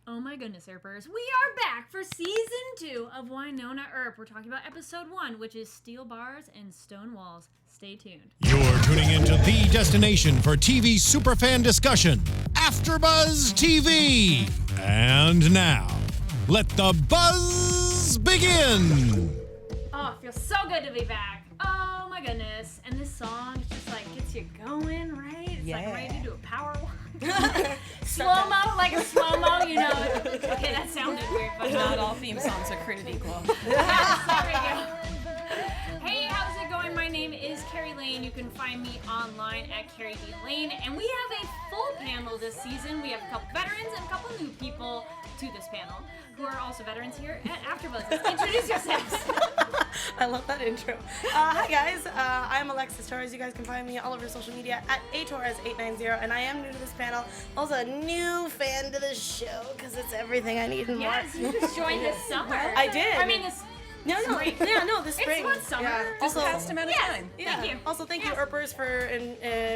Oh my goodness, Earpers. We are back for Season 2 of Wynonna Earp. We're talking about Episode 1, which is Steel Bars and Stone Walls. Stay tuned. You're tuning into the destination for TV superfan discussion, AFTERBUZZ TV. And now, let the buzz begin. Oh, it feels so good to be back. Oh my goodness. And this song just like gets you going, right? It's like ready to do a power walk. Slow-mo, like a slow-mo, you know. Okay, that sounded weird, but not all theme songs are created equal. Sorry. Hey, how's it going? My name is Kari Lane. You can find me online at Kari D. Lane. And we have a full panel this season. We have a couple veterans and a couple new people to this panel who are also veterans here at AFTERBUZZ. Introduce yourselves. I love that intro. Hi guys, I'm Alexis Torres. You guys can find me all over social media at atorres890, and I am new to this panel. Also a new fan to the show because it's everything I need and more. Yes, you just joined this summer. I did. I mean, this spring. This spring. It's what summer. Yeah. Just past amount of time. Yeah. Thank you. Also, thank you, Earpers, for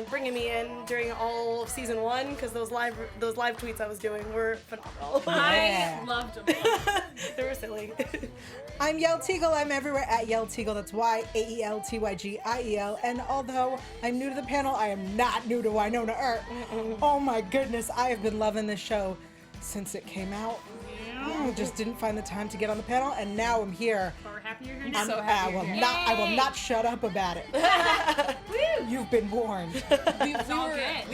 bringing me in during all of season 1, because those live tweets I was doing were phenomenal. I loved them. They were silly. I'm Yael Tygiel. I'm everywhere at Yael Tygiel. That's YAELTYGIEL. And although I'm new to the panel, I am not new to Wynonna Earp. Oh my goodness, I have been loving this show since it came out. I just didn't find the time to get on the panel, and now I'm here. But we're happy you're here I'm now. so happy you're here. I will not shut up about it. You've been warned. We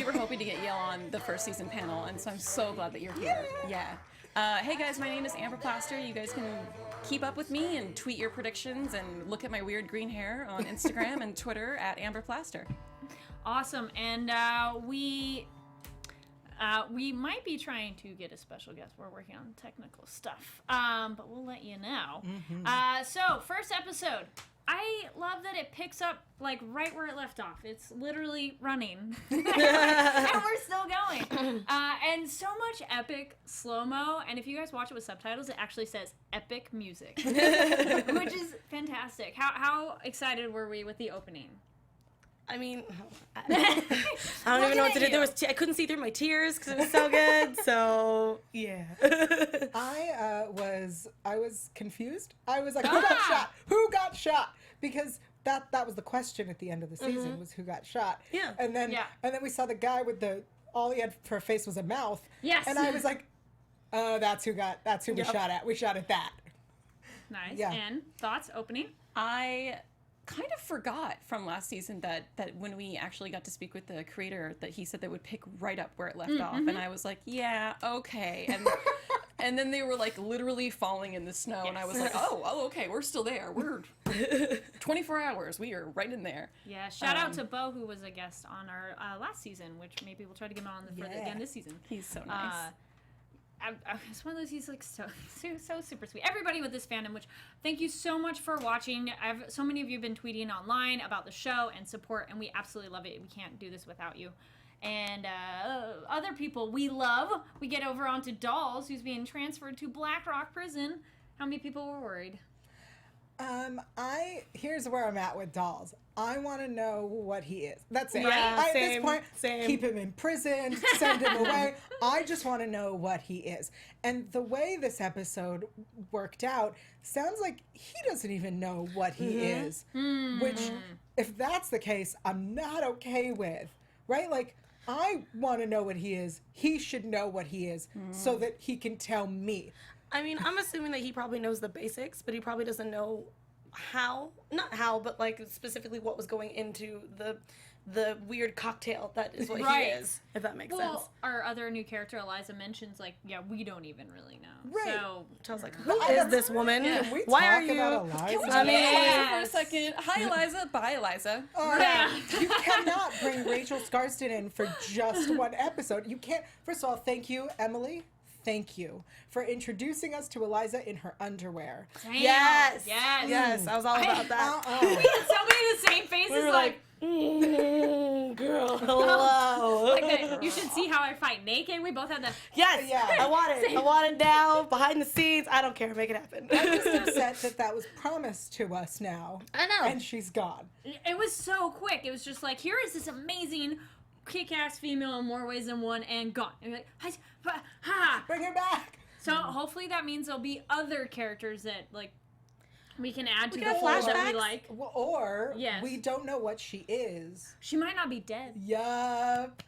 were hoping to get Yael on the first season panel, and so I'm so glad that you're here. Yeah. Hey guys, my name is Amber Plaster. You guys can keep up with me and tweet your predictions and look at my weird green hair on Instagram and Twitter at Amber Plaster. Awesome. And we might be trying to get a special guest. We're working on technical stuff, but we'll let you know. So, first episode. I love that it picks up like right where it left off. It's literally running, and we're still going. And so much epic slow-mo. And if you guys watch it with subtitles, it actually says epic music, which is fantastic. How excited were we with the opening? I mean, I don't even know what to do. I couldn't see through my tears because it was so good. So yeah. I was confused. I was like, who got shot? Who got shot? Because that was the question at the end of the season, was who got shot. Yeah. And then we saw the guy with all he had for a face was a mouth. Yes. And I was like, oh, that's who we shot at. We shot at that. Nice. Yeah. And thoughts opening? I kind of forgot from last season that when we actually got to speak with the creator, that he said they would pick right up where it left off, and I was like, yeah, okay. And then they were like literally falling in the snow, and I was like, oh, okay, we're still there. We're 24 hours. We are right in there. Yeah, shout out to Bo, who was a guest on our last season, which maybe we'll try to get him on again this season. He's so nice. It's one of those, he's like so super sweet. Everybody with this fandom, which thank you so much for watching. So many of you have been tweeting online about the show and support, and we absolutely love it. We can't do this without you. And other people we love, we get over onto Dolls, who's being transferred to Black Rock Prison. How many people were worried? Here's where I'm at with Dolls. I want to know what he is. That's it. Yeah, At this point, keep him in prison, send him away. I just want to know what he is. And the way this episode worked out sounds like he doesn't even know what he is. Which, if that's the case, I'm not okay with. Right? Like, I want to know what he is. He should know what he is so that he can tell me. I mean, I'm assuming that he probably knows the basics, but he probably doesn't know not how, but like specifically what was going into the weird cocktail that is what he is, if that makes sense. Our other new character, Eliza, mentions like, we don't even really know. Right. So I was like, who is this woman? Can we Why talk are you? about Eliza? Can we talk about Eliza for a second? Hi, Eliza. Bye, Eliza. You cannot bring Rachel Scarston in for just one episode. You can't. First of all, thank you, Emily. Thank you for introducing us to Eliza in her underwear. Damn. Yes. I was all about that. We had so many of the same faces. We were like girl, hello. You should see how I fight naked. We both had that. Yes, I want it. I want it now, behind the scenes. I don't care. Make it happen. I'm just upset that was promised to us now. I know. And she's gone. It was so quick. It was just like, here is this amazing kick-ass female in more ways than one, and gone. And you're like, ha! Bring her back. So hopefully that means there'll be other characters that like we can add to the get fold that flashbacks? we like. Or Yes. we don't know what she is. She might not be dead. Yup.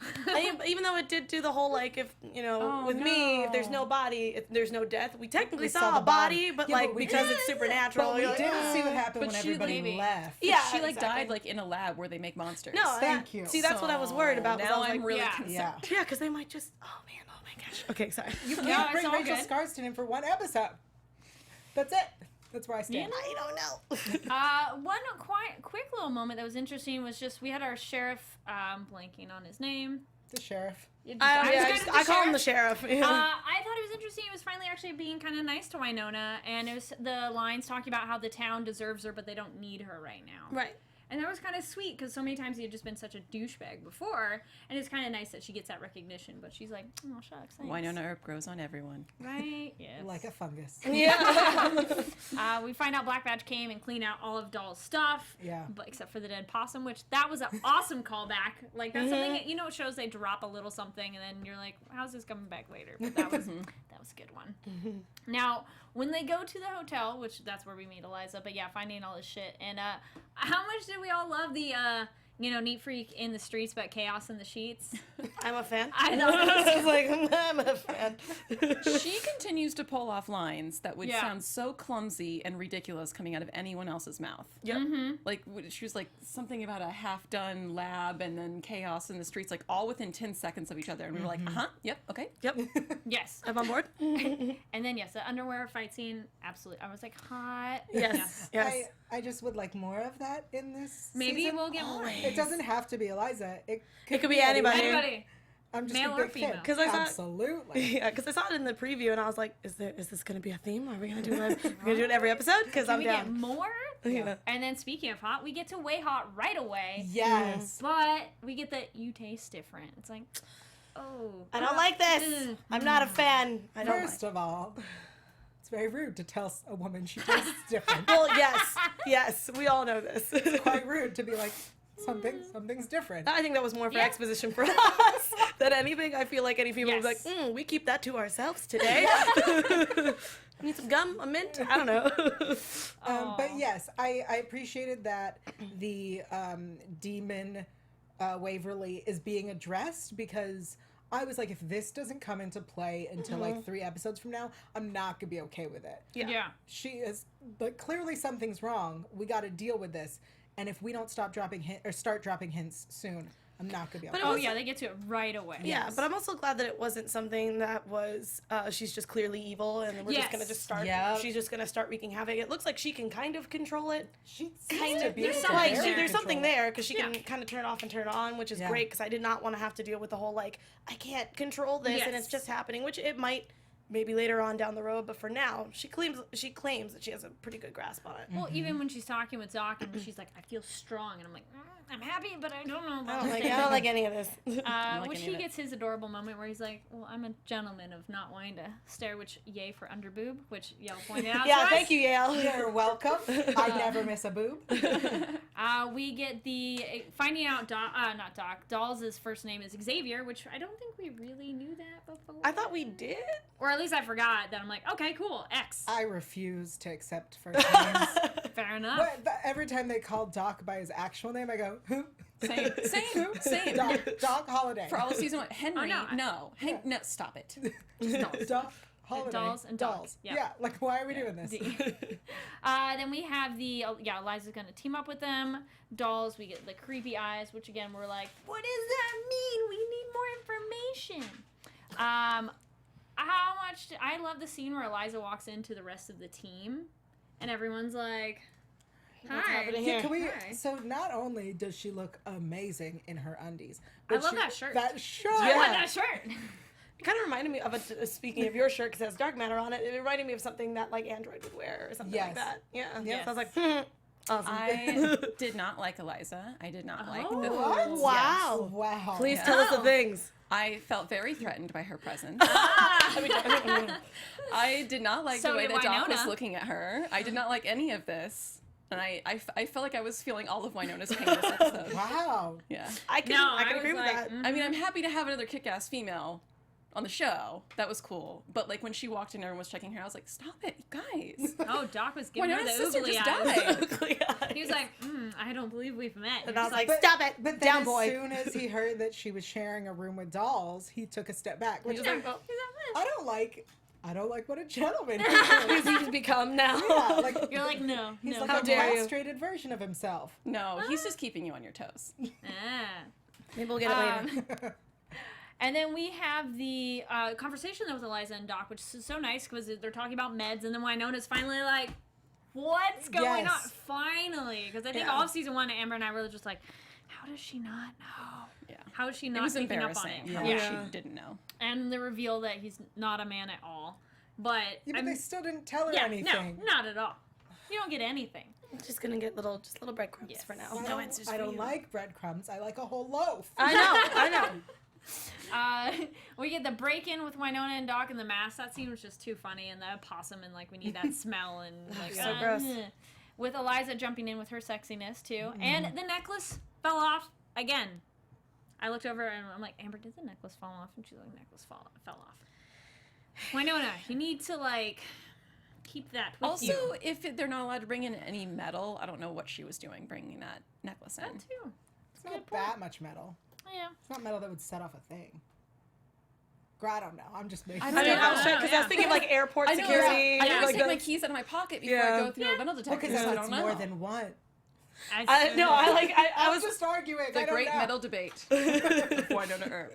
Even though it did do the whole like if Oh, with me if there's no body if there's no death we technically saw a body but Yeah, like but we because didn't- it's supernatural But we you're like, didn't see what happened But when she everybody maybe- left. yeah She like exactly. died like in a lab where they make monsters. no Thank you. see that's what I was worried about was I Now was I'm like, really yeah. concerned. Yeah. yeah because they might just oh my gosh okay sorry You can't No, it's bring all Rachel good. Scarston in for one episode. That's it. That's where I stand. I don't know One quick little moment that was interesting was just we had our sheriff blanking on his name. The sheriff. I call him the sheriff I thought it was interesting. It was finally actually being kind of nice to Wynonna, and it was the lines talking about how the town deserves her, but they don't need her right now. right And that was kind of sweet because so many times he had just been such a douchebag before, and it's kind of nice that she gets that recognition. But she's like, "Oh shucks, thanks." Wynonna Earp grows on everyone. Right? Yes. Like a fungus. yeah We find out Black Badge came and cleaned out all of Doll's stuff. Yeah. But except for the dead possum, which that was an awesome callback. Like that's something that, it shows they drop a little something, and then you're like, "How's this coming back later?" But that was a good one. Now, when they go to the hotel, which that's where we meet Eliza, but yeah, finding all this shit. And how much did we all love the neat freak in the streets but chaos in the sheets? I'm a fan I know. I was like I'm a fan She continues to pull off lines that would Yeah. sound so clumsy and ridiculous coming out of anyone else's mouth. yep Like she was like something about a half-done lab and then chaos in the streets, like all within 10 seconds of each other, and we were like, yep, okay. yep Yes. I'm on board And then yes, the underwear fight scene, absolutely. I was like, hot. yes I just would like more of that in this Maybe season. we'll get more. It doesn't have to be Eliza. It could be anybody. Anybody. I'm just Male a or big female. fan. 'Cause I thought- Absolutely. Yeah, because I saw it in the preview and I was like, "Is this gonna be a theme? Are we gonna do it? We're gonna do it every episode? Because Can I'm we get down." more? Yeah. And then speaking of hot, we get to way hot right away. Yes. But we get the you taste different. It's like, oh. I don't like this. I'm not a fan. I don't. First of all, it's very rude to tell a woman she tastes different. Well, yes, we all know this. Quite rude to be like, something's different. I think that was more for Yeah. exposition for us than anything. I feel like any female would be Yes. like, we keep that to ourselves today. Need some gum, a mint? I don't know. But yes, I appreciated that the demon Waverly is being addressed, because I was like, if this doesn't come into play until like 3 episodes from now, I'm not gonna be okay with it. Yeah. She is, but clearly something's wrong. We got to deal with this, and if we don't start dropping hints soon, I'm not gonna be okay. Oh, yeah, they get to it right away. Yeah, but I'm also glad that it wasn't something that was, she's just clearly evil and we're just going to Yes. just start, Yep. she's just going to start wreaking havoc. It looks like she can kind of control it. She Kind seems to of. be There's able to something Like, very there. there's something control it. there because she can Yeah. kind of turn it off and turn it on, which is Yeah. great because I did not want to have to deal with the whole, like, I can't control this and it's Yes. just happening, which it might maybe later on down the road, but for now, she claims that she has a pretty good grasp on it. Well, even when she's talking with Doc and she's like, I feel strong. And I'm like, I'm happy, but I don't know I about don't this. like any of this. like Which any he of it. gets his adorable moment where he's like, well, I'm a gentleman of not wanting to stare, which yay for underboob, which Yael pointed out. Yeah, to thank us. you, Yael. You're welcome. I never miss a boob. We get the finding out not Doc. Doll's first name is Xavier, which I don't think we really knew that before. I thought we did. or at least I forgot that. I'm like, okay, cool, X. I refuse to accept first names. Fair enough. But every time they call Doc by his actual name, I go, who? Same. Doc Holliday. For all of season 1, Henry, no, no, stop it. Doc Holliday. Dolls and Doc. Yeah. Yeah. Like, why are we doing this? Then we have Eliza's gonna team up with them. Dolls, we get the creepy eyes, which again we're like, what does that mean? We need more information. I love the scene where Eliza walks into the rest of the team, and everyone's like, What's hi. happening Yeah, here? can we? Hi. So not only does she look amazing in her undies, I but love that shirt. That shirt. I Yeah. want that shirt. It kind of reminded me of speaking of your shirt, because it has dark matter on it. It reminded me of something that like Android would wear or something Yes. like that. Yeah. Yes. So I was like, awesome. I did not like Eliza. I did not like the What? foods. Wow. Wow. Please Yeah. tell us the things. I felt very threatened by her presence. Ah. I did not like So the way did that Doc was Wynonna. looking at her. I did not like any of this. And I felt like I was feeling all of Wynonna's pain this episode. Wow. Yeah. I can I agree was with like, that. I mean, I'm happy to have another kick-ass female, on the show. That was cool. But like when she walked in, everyone was checking her. I was like, stop it, you guys. Oh, Doc was giving her Wynonna's the sister oogly just eyes. died. He was like, I don't believe we've met. And I was like, But- stop it, But then down as boy. soon as he heard that she was sharing a room with dolls, he took a step back. Which He's is like, oh, I don't like what a gentleman who's is. he's become now. Yeah, like, You're like, no, he's no. like How a dare you. castrated version of himself. No, he's just keeping you on your toes. Ah. Maybe we'll get it later. And then we have the conversation with Eliza and Doc, which is so nice because they're talking about meds, and then Wynonna's finally like, what's going Yes. on? Finally. Because I think Yeah. all of season 1, Amber and I were just like, how does she not know? Yeah. How is she It not was picking up on embarrassing. it? How Yeah. she didn't know. And the reveal that he's not a man at all. But, Yeah, but they still didn't tell her yeah, anything. no, not at all. You don't get anything. Just gonna get little breadcrumbs Yes. for now. I No don't, answers I for don't you. like breadcrumbs. I like a whole loaf. I know. We get the break-in with Wynonna and Doc and the mask. That scene was just too funny, and the possum, and like we need that smell, and like So gross. With Eliza jumping in with her sexiness too, and the necklace fell off again. I looked over and I'm like, Amber, did the necklace fall off? And she's like, necklace fell off. Wynonna, you need to like keep that with Also, you. if they're not allowed to bring in any metal, I don't know what she was doing bringing that necklace in. That too. It's not that much metal. Yeah. It's not metal that would set off a thing. I don't know. I'm just making. I I don't mean, know. I was because I was thinking of like airport I know. security. I Yeah. always like take my that. keys out of my pocket before Yeah. I go through a metal detector. Because I it's don't know. more than one. No, I I was was just arguing. The I don't great know. metal debate with Wynonna Earp.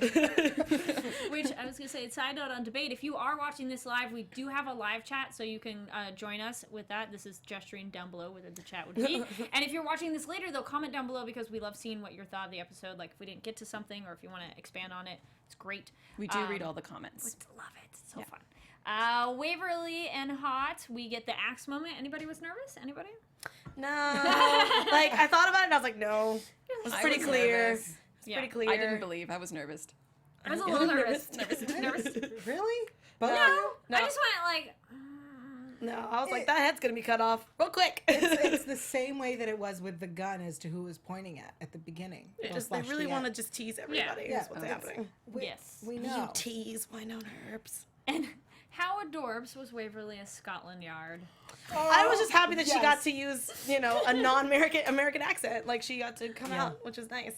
Which I was gonna say, side note on debate. If you are watching this live, we do have a live chat, so you can join us with that. This is gesturing down below where the chat would be. And if you're watching this later, though, comment down below because we love seeing what your thought of the episode. Like if we didn't get to something, or if you want to expand on it, it's great. We do read all the comments. Love it. It's so fun. Waverly and Hot. We get the axe moment. Anybody was nervous? Anybody? no. Like I thought about it and I was like, no. It was I pretty was clear. nervous. It's pretty clear. I didn't believe. I was nervous. I was a little nervous. Nervous. Really? Both of No, you? No. I just went like. No, I was like, that head's gonna be cut off real quick. It's the same way that it was with the gun as to who was pointing at the beginning. Just they really want to just tease everybody. Yeah, Is what's it's- happening. Yes. We You know. tease Wynonna Earps. And how adorbs was Waverly as Scotland Yard? I was just happy that she got yes. to use, a non-American accent. Like she got to come Yeah. out, which is nice.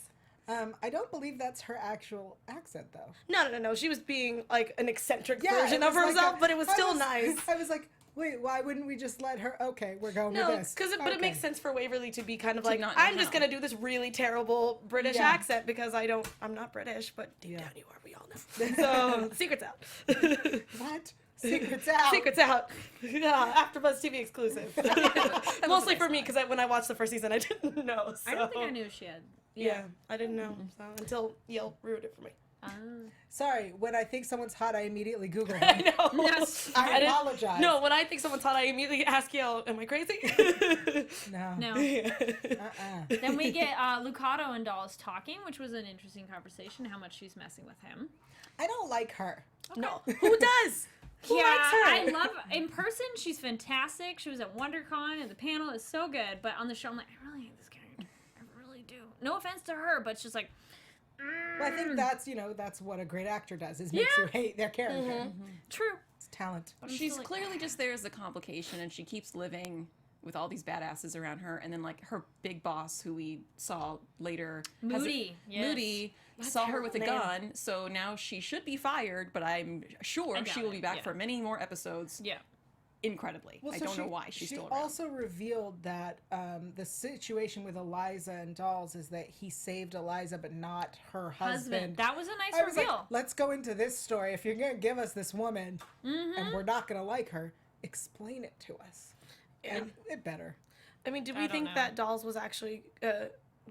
I don't believe that's her actual accent, though. No. She was being like an eccentric Yeah, version it of was like herself, a- but it was I still nice. I was like, wait, why wouldn't we just let her? Okay, we're going No, with this. but it Okay. makes sense for Waverly to be kind of like, not know I'm just how. gonna do this really terrible British Yeah. accent because I'm not British, but deep Yeah. down you are. We all know. So secret's out. What? Secrets out. Secret's out. Yeah, AfterBuzz TV exclusive. Mostly for me because when I watched the first season, I didn't know. So. I don't think I knew she had. Yeah, I didn't know. So until Yael ruined it for me. Sorry, when I think someone's hot, I immediately Google I them. know. Yes. I didn't- apologize. No, when I think someone's hot, I immediately ask Yael, am I crazy? No. No. Uh-uh. Then we get Lucado and Dolls talking, which was an interesting conversation. How much she's messing with him. I don't like her. No. Who does? Who likes her? I love in person. She's fantastic. She was at WonderCon, and the panel is so good. But on the show, I'm like, I really hate this character. I really do. No offense to her, but it's just like. Well, I think that's what a great actor does, is makes Yeah. you hate their character. True. It's talent. She's still like, clearly just there as the complication, and she keeps living with all these badasses around her. And then, like, her big boss, who we saw later, has Moody. Yes. Moody saw her with a gun, so now she should be fired, but I'm sure doubt she will be it, back yeah. for many more episodes. Yeah. Incredibly. Well, I so don't know why she's she still around. also revealed that the situation with Eliza and Dolls is that he saved Eliza, but not her husband. That was a nice I was like, reveal. let's go into this story. If you're going to give us this woman and we're not going to like her, explain it to us. Yeah. And it better. I mean, did I we don't think know. that Dolls was actually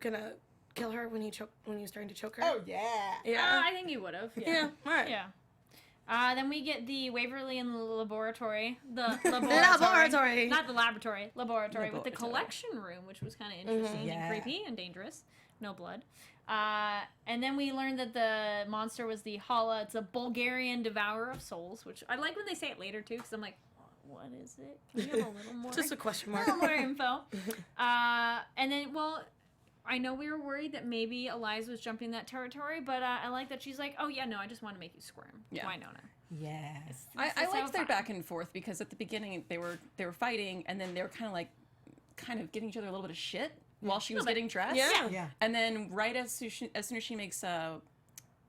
gonna kill her when he was starting to choke her? Oh, yeah. yeah. I think you would have. Yeah. All right. Yeah. Then we get the Waverly in the laboratory. The laboratory. Laboratory. Not the laboratory. Laboratory. With the Laboratory. collection room, which was kind of interesting Yeah. and creepy and dangerous. No blood. And then we learned that the monster was the Hala. It's a Bulgarian devourer of souls, which I like when they say it later, too, because I'm like, what is it? Can we have a little more? Just a question A mark. little more info. And then, well, I know we were worried that maybe Eliza was jumping that territory, but I like that she's like, oh yeah, no, I just want to make you squirm. Yeah. Wynonna. Yes. I so liked their fun. back and forth because at the beginning they were fighting and then they were kind of giving each other a little bit of shit while she was getting dressed. Yeah. Yeah. And then right as soon as she makes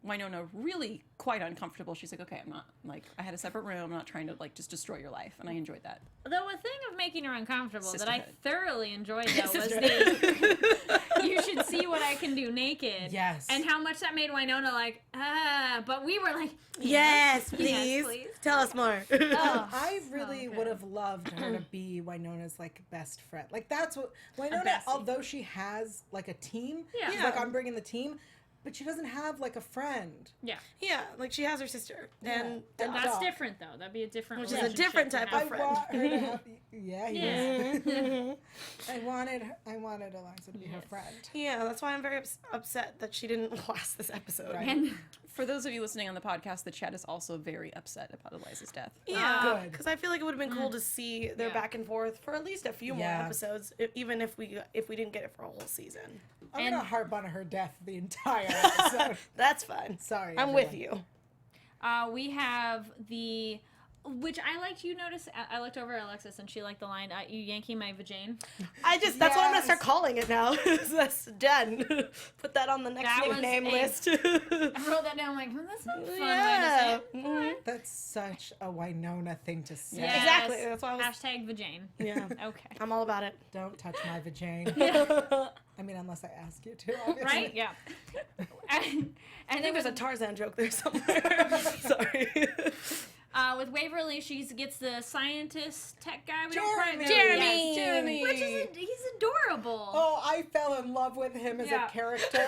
Wynonna really quite uncomfortable, she's like, okay, I'm not, like, I had a separate room, I'm not trying to, like, just destroy your life, and I enjoyed that. Though a thing of making her uncomfortable that I Sisterhood. thoroughly enjoyed though was the you should see what I can do naked. Yes. And how much that made Wynonna like, but we were like, Yes, please. please. Tell us more. oh. I really good. would have loved her to be Wynonna's like best friend. Like that's what Wynonna, bestie. although she has like a team, Yeah. she's like I'm bringing the team, but she doesn't have like a friend. Yeah. Yeah, like she has her sister, and Yeah. That's Dog. different though. That'd be a different Which is a relationship different to type have. of I friend. want her to have. Yeah, he is. Yeah. I wanted Eliza to be her friend. yeah, that's why I'm very upset that she didn't last this episode. Right. And For those of you listening on the podcast, the chat is also very upset about Eliza's death. Yeah, Good. because I feel like it would have been cool to see their Yeah. back and forth for at least a few more Yeah. episodes, even if we didn't get it for a whole season. I'm And- gonna harp on her death the entire episode. That's fine. Sorry, I'm with everyone. you. we have the, which I liked. You notice I looked over at Alexis and she liked the line, "You yanking my vagine." That's what I'm gonna start Yes. calling it now. That's done. Put that on the next That was nickname a- list. I wrote that down. I'm like, that's not a fun Yeah. way to say it. Mhm. That's such a Wynonna thing to say. Yes. Exactly, that's why I was- Hashtag vagine. Yeah. Okay. I'm all about it. Don't touch my vagina. I mean, unless I ask you to. Obviously. Right? Yeah. And I then think there's a with, Tarzan joke there somewhere. Sorry. with Waverly, she gets the scientist tech guy. We Jeremy. Don't Jeremy. Yes, Jeremy. Which is he's adorable. Oh, I fell in love with him as Yeah. a character.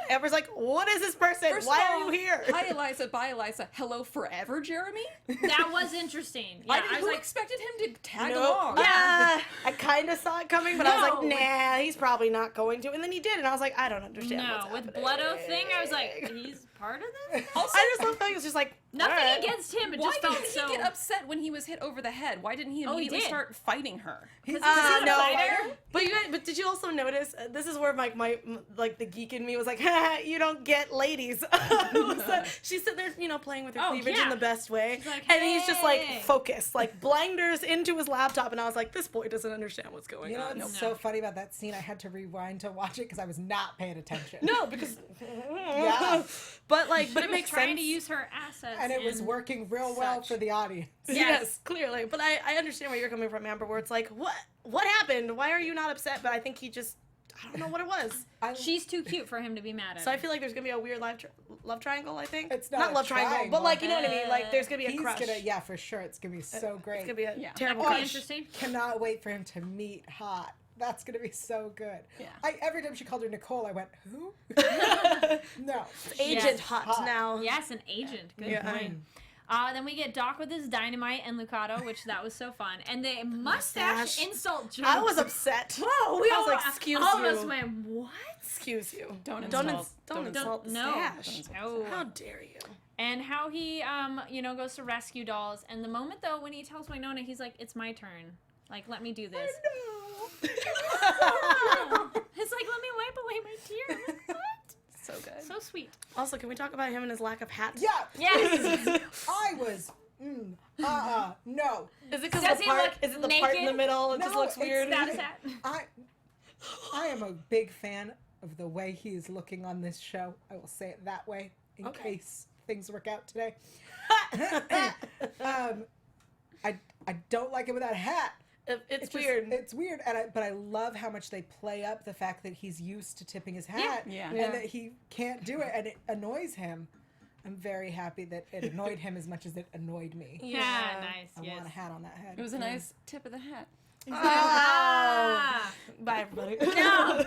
Amber's like, what is this person? First Why of are all, you here? Hi, Eliza. Bye, Eliza. Hello forever, Jeremy? That was interesting. Yeah, I was who like, expected him to tag Nope. along? Yeah. I kind of saw it coming, but I was like, No. nah, he's probably not going to. And then he did, and I was like, I don't understand no. what's With happening. Bloodo thing, I was like, he's part of this? Also, I just love how he was just like, Nothing alright. against him. It why just felt didn't he so. get upset when he was hit over the head? Why didn't he Oh, he immediately did. start fighting her? he's No, a fighter? but you guys, but did you also notice? This is where my like the geek in me was like, you don't get ladies. She's sitting there, playing with her Oh, cleavage yeah. in the best way, She's like, and he's just like "Hey." focused, like blinders into his laptop, and I was like, this boy doesn't understand what's going You know on. what's No. so funny about that scene? I had to rewind to watch it because I was not paying attention. No, because Yeah. but it She was makes trying sense. to use her assets. And it was working real well such. for the audience. Yes, clearly. But I understand where you're coming from, Amber, where it's like, what happened? Why are you not upset? But I think he just, I don't know what it was. She's too cute for him to be mad at. So I her. feel like there's gonna be a weird love triangle. I think It's not a love triangle, but triangle. like you know what I mean. Like there's gonna be a He's crush. yeah, for sure. It's gonna be so great. It's gonna be a Yeah. terrible That could be crush. interesting. Cannot wait for him to meet Hot. That's gonna be so good. Yeah. Every time she called her Nicole, I went, who? No. Agent Yes. hot now. Yes, an agent. Good Yeah. point. Then we get Doc with his dynamite and Lucado, which that was so fun. And the mustache Mustache. insult joke. I was upset. Whoa, we I all was like, excuse all you. of us went, what? Excuse you. Don't Don't insult- insult the no. stash. No. How dare you? And how he, goes to rescue dolls. And the moment, though, when he tells Wynonna, he's like, it's my turn. Like, let me do this. It's like, let me wipe away my tear. I'm like, what? So good. So sweet. Also, can we talk about him and his lack of hat? Yeah. Yes. I was. No. Is it because Does the he part? look Is it the part in the naked? middle? It just No, looks it's weird. That is that. I am a big fan of the way he is looking on this show. I will say it that way in Okay. case things work out today. I don't like it without a hat. It's just- weird. It's weird, but I love how much they play up the fact that he's used to tipping his hat, Yeah. and Yeah. that he can't do it, and it annoys him. I'm very happy that it annoyed him as much as it annoyed me. Yeah, nice. I yes. want a hat on that head. It was a nice tip of the hat. Ah. Bye, everybody. No.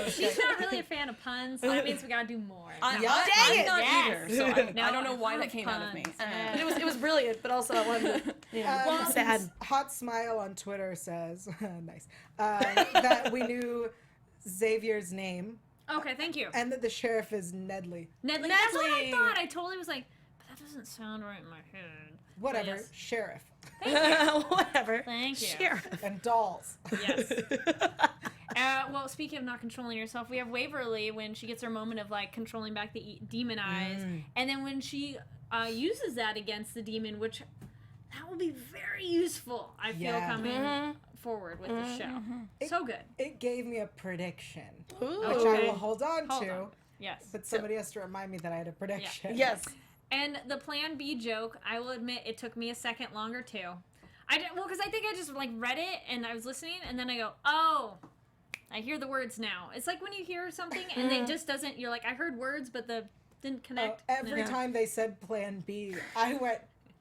She's not really a fan of puns, so that means we gotta do more. I'm Yeah. not Dang it. either, Yes. so No, I don't know why I that came out of me. puns. But it was brilliant, but also I wanted to, sad. Hot Smile on Twitter says, nice, that we knew Xavier's name Okay, thank you. and that the sheriff is Nedley. Nedley. That's what I Nedley. thought. I totally was like, but that doesn't sound right in my head. Whatever, Yes. sheriff. Whatever. Thank you. Sheriff. And dolls. Yes. Well, speaking of not controlling yourself, we have Waverly when she gets her moment of like controlling back the demon eyes, and then when she uses that against the demon, which that will be very useful. I feel coming forward with the show. So good. It gave me a prediction, Ooh. which I will hold on to. Yes. But somebody has to remind me that I had a prediction. Yes. And the Plan B joke, I will admit, it took me a second longer too. Because I think I just like read it and I was listening, and then I go, oh, I hear the words now. It's like when you hear something and it just doesn't. You're like, I heard words, but didn't connect. Every time they said Plan B, I went,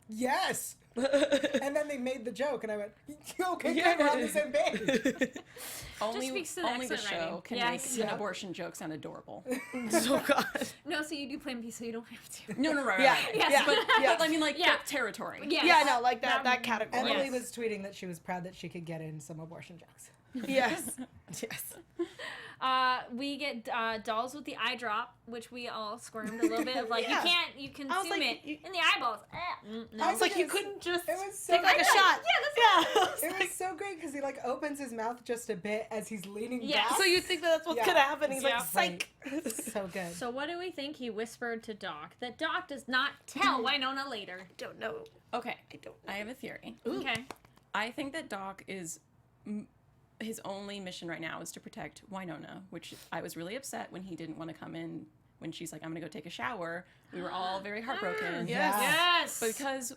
yes. And then they made the joke, and I went, okay, good, we're on the same page. Only speaks to the the accent show writing. can Yeah, make yeah. an abortion joke sound adorable. Oh God. No, so you do Plan B, so you don't have to. No, right. Yeah. Right. Yes. Yeah. But I mean, like, Yeah. that territory. Yes. Yeah, no, like that category. Emily Yes. was tweeting that she was proud that she could get in some abortion jokes. Yes. Yes. We get dolls with the eye drop, which we all squirmed a little bit of like, Yeah. you consume like, it in the eyeballs. No. It's like you couldn't just It was so take like a good. shot. Yeah, Yeah. It was so great because he like opens his mouth just a bit as he's leaning Yes. back. So you think that that's what's Yeah. gonna happen? He's Yeah. like, psych. So good. So what do we think he whispered to Doc that Doc does not tell Wynonna later? Don't know. Okay. I don't. I have a theory. Okay. I think that Doc is his only mission right now is to protect Wynonna, which I was really upset when he didn't want to come in when she's like, I'm gonna go take a shower. We were all very heartbroken. Yes. Yes. Because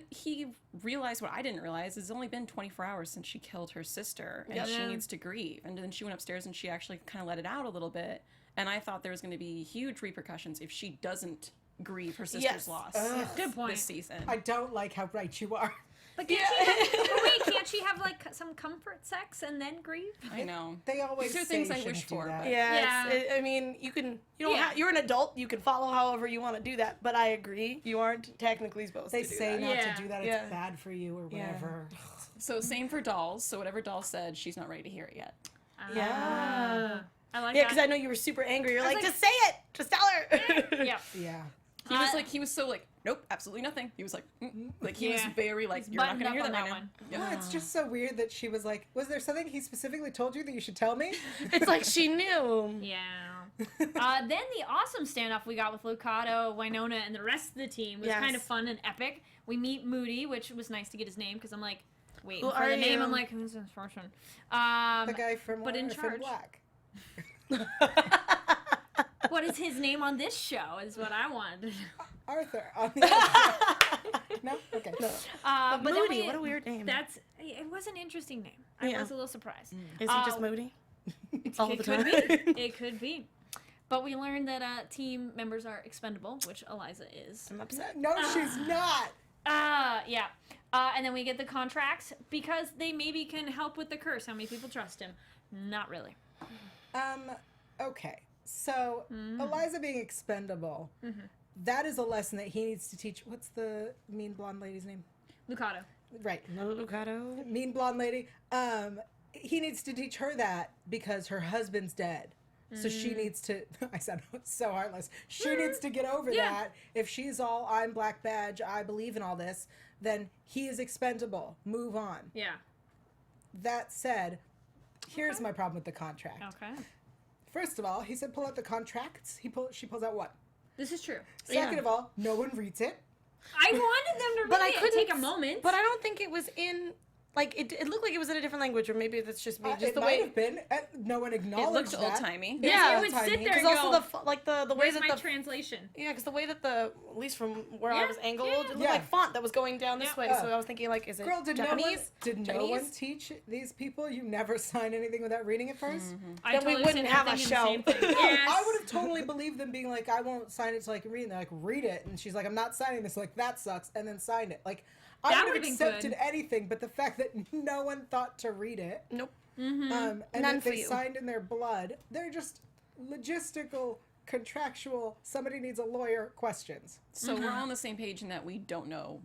he realized what I didn't realize is it's only been 24 hours since she killed her sister, and Yep. she Yeah. needs to grieve. And then she went upstairs and she actually kind of let it out a little bit. And I thought there was going to be huge repercussions if she doesn't grieve her sister's Yes. loss Good point. this season. I don't like how right you are. But can't she have like some comfort sex and then grieve? I know. They always These are say things I shouldn't wish do for, that. but- Yeah. Yeah. I mean, you don't Yeah. have, you're an adult. You can follow however you want to do that. But I agree, you aren't technically supposed They to do say that. not Yeah. to do that. It's Yeah. bad for you or Yeah. whatever. So same for dolls. So whatever doll said, she's not ready to hear it yet. Yeah. I like Yeah, that. because I know you were super angry. You're like, like- just say it. Just tell her. Yeah. Yeah. He was so like, nope, absolutely nothing. He was like, like he was Yeah. very like, He's you're not buttoned gonna hear up that on right that now. one. Yeah. Well, it's just so weird that she was like, was there something he specifically told you that you should tell me? It's like she knew. Yeah. Then the awesome standoff we got with Lucado, Wynonna, and the rest of the team was Yes. kind of fun and epic. We meet Moody, which was nice to get his name because I'm like, waiting Who for are the name. you? I'm like, who's this person? The guy from but in Orphan charge. Black. What is his name on this show? Is what I wanted to know. Arthur. On the other side. No? Okay. No. But then Moody, what a weird name. It was an interesting name. I Yeah. was a little surprised. Is he just moody? All It the could time. be. It could be. But we learned that team members are expendable, which Eliza is. I'm upset. No, she's not. Yeah. And then we get the contracts because they maybe can help with the curse. How many people trust him? Not really. Okay. So, Eliza being expendable, that is a lesson that he needs to teach. What's the mean blonde lady's name? Lucado. Right. No, Lucado. Mean blonde lady. He needs to teach her that because her husband's dead. So she needs to, I sound so heartless. She needs to get over Yeah. that. If she's all, I'm Black Badge, I believe in all this, then he is expendable. Move on. Yeah. That said, here's my problem with the contract. Okay. First of all, he said pull out the contracts. She pulls out what? This is true. Second of all, no one reads it. I wanted them to But I read it and couldn't take a moment. But I don't think it was in. Like it looked like it was in a different language, or maybe that's just me. Just It the might way. have been. No one It acknowledged looked that. old timey. Yeah, it would sit there Because and also go, the way where's that my the translation? yeah, because the way that the at least from where I Yeah, was angled, yeah. it looked Yeah. like font that was going down this Yeah. way. So I was thinking like, is it Girl, did Japanese? no one teach these people you never sign anything without reading it 1st? I Then we totally wouldn't said have a thinking the show. same thing. No, Yes. I would have totally believed them being like, I won't sign it till I can read it. And they're like, read it. And she's like, I'm not signing this. Like, that sucks. And then signed it. Like, I That would have would've been accepted good. anything, but the fact that no one thought to read it, Nope. and None that for they you. signed in their blood, they're just logistical, contractual, somebody needs a lawyer questions. So we're all on the same page in that we don't know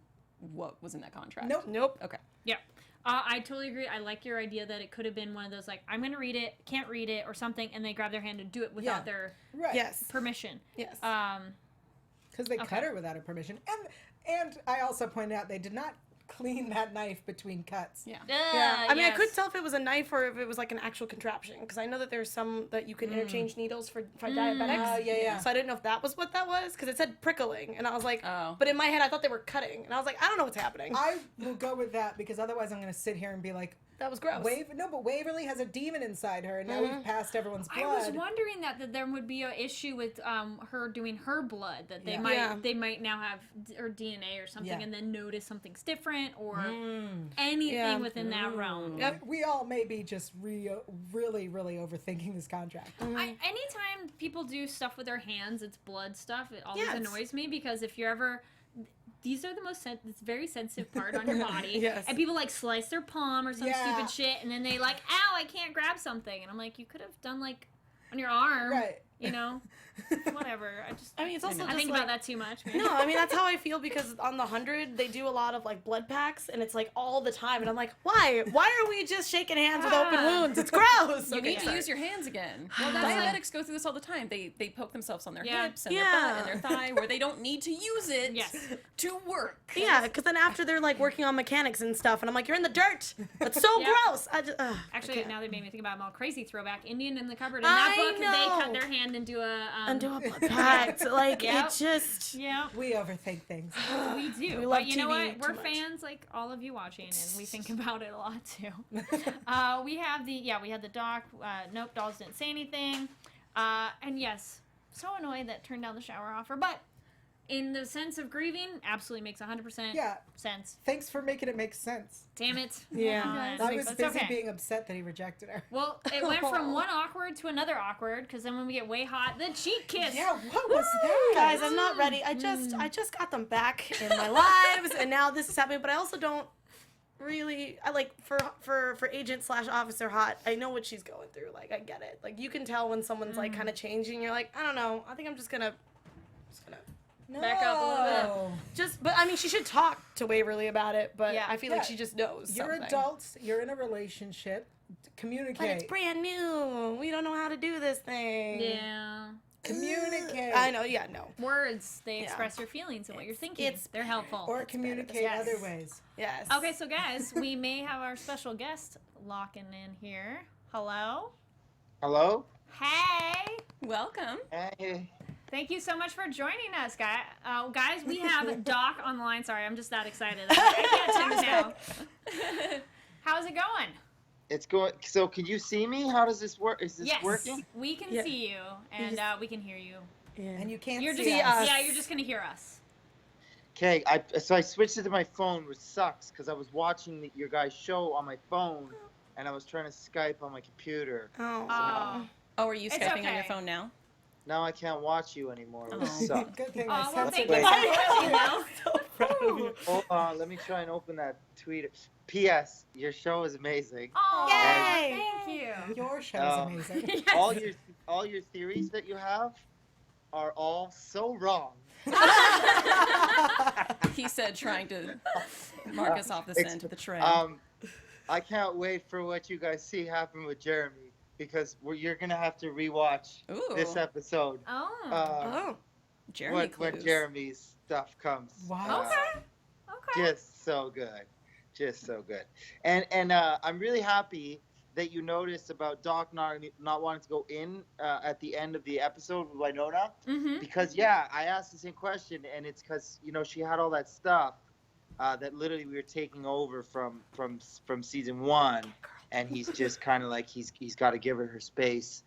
what was in that contract. Nope. Nope. Okay. Yeah. I totally agree. I like your idea that it could have been one of those, like, I'm going to read it, can't read it, or something, and they grab their hand and do it without Yeah. their Right. Yes. permission. Yes. Because they cut her without her permission. And I also pointed out they did not clean that knife between cuts. Yeah. Yeah, I mean, I yes. couldn't tell if it was a knife or if it was like an actual contraption, because I know that there's some that you can interchange needles for diabetics. yeah. So I didn't know if that was what that was, because it said prickling, and I was like, Oh. but in my head I thought they were cutting, and I was like, I don't know what's happening. I will go with that because otherwise I'm going to sit here and be like, That was gross. but Waverly has a demon inside her, and now we've passed everyone's blood. I was wondering that there would be an issue with her doing her blood, that they Yeah. might now have her DNA or something, Yeah. and then notice something's different or anything within that realm. We all may be just really, really overthinking this contract. Anytime people do stuff with their hands, it's blood stuff. It always Yes. annoys me because if you're ever. These are the most it's very sensitive part on your body. Yes. And people like slice their palm or some Yeah. stupid shit, and then they like, ow, I can't grab something. And I'm like, you could have done like on your arm. Right. You know? Whatever. I mean, it's also I just think like, about that too much. Man. No, I mean, that's how I feel, because on the 100 they do a lot of like blood packs, and it's like all the time, and I'm like, why are we just shaking hands with open wounds? It's gross. You Okay, need to sorry. use your hands again. Well, that's Diabetics go through this all the time. They poke themselves on their Yeah. hips and their Yeah. butt and their thigh where they don't need to use it Yes. to work. Yeah, because then after they're like working on mechanics and stuff, and I'm like, you're in the dirt. That's so Yeah. gross. I just, Actually, okay. now they made me think about a crazy throwback. Indian in the Cupboard. In that I book, know. they cut their hand into a... Undo a blood pact. Like, Yep. it just... Yeah. We overthink things. We do. We love but you know TV what? We're too much. fans like all of you watching, and we think about it a lot too. We had the doc. Nope, dolls didn't say anything. And yes, so annoyed that turned down the shower offer, but in the sense of grieving, absolutely makes 100% sense. Thanks for making it make sense. Damn it. Yeah. I was It's busy okay. being upset that he rejected her. Well, it went from one awkward to another awkward, because then when we get way hot, the cheek kiss. Yeah, what was that? Guys, I'm not ready. I just got them back in my lives, and now this is happening. But I also don't really. I like for agent/officer hot. I know what she's going through. Like, I get it. Like, you can tell when someone's like kind of changing. You're like, I don't know. I think I'm just gonna. No. Back up a little But I mean, she should talk to Waverly about it. But Yeah. I feel like she just knows. You're something. adults. You're in a relationship. Communicate. But it's brand new. We don't know how to do this thing. Yeah. Communicate. I know. Yeah. No. Words, they Yeah. express your feelings and what you're thinking. it's- They're helpful. Or communicate Yes. other ways. Yes. Okay, so guys, we may have our special guest locking in here. Hello? Hello? Hey! Welcome. Hey. Thank you so much for joining us, guys. Guys, we have Doc on the line. Sorry, I'm just that excited. I can't tune now. How's it going? It's going. So, can you see me? How does this work? Is this Yes, working? we can Yeah. see you, and we can hear you. Yeah. And you can't You're see just us. yeah, you're just gonna hear us. Okay. So I switched it to my phone, which sucks because I was watching your guys' show on my phone, and I was trying to Skype on my computer. Oh. Oh, are you It's Skyping on okay. your phone now? Now I can't watch you anymore, which Oh. sucks. Good thing Oh, I well, said thank something. you for watching now. So proud of you. Hold on. Let me try and open that tweet. P.S. Your show is amazing. Oh, Yay! thank you. Your show is amazing. Yes. All your theories that you have are all so wrong. He said, trying to mark us off the scent of the train. I can't wait for what you guys see happen with Jeremy because you're gonna have to rewatch Ooh. this episode. Oh. Oh. Jeremy when clues. Jeremy's stuff comes. Wow. Okay. Okay. Just so good, just so good. And I'm really happy that you noticed about Doc not wanting to go in at the end of the episode with Wynonna. Mm-hmm. Because I asked the same question, and it's because she had all that stuff that literally we were taking over from season 1, and he's just kind of like he's got to give her space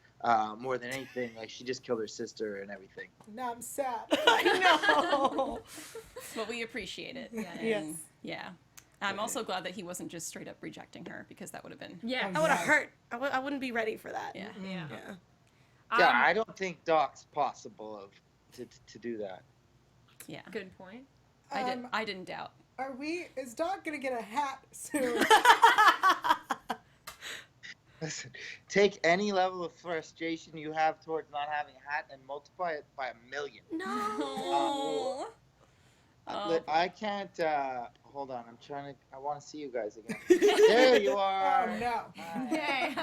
more than anything. Like she just killed her sister and everything. Now I'm sad. I know. But we appreciate it. Yeah. Yes. And, yeah. I'm also glad that he wasn't just straight up rejecting her, because that would have been... Yeah. That would have hurt. I wouldn't be ready for that. Yeah. Yeah. Yeah. Yeah, I don't think Doc's possible to do that. Yeah. Good point. I didn't doubt. Is Doc gonna get a hat soon? Listen, take any level of frustration you have towards not having a hat and multiply it by 1,000,000. Oh. I can't. Hold on, I want to see you guys again. There you are. Oh no. Yay.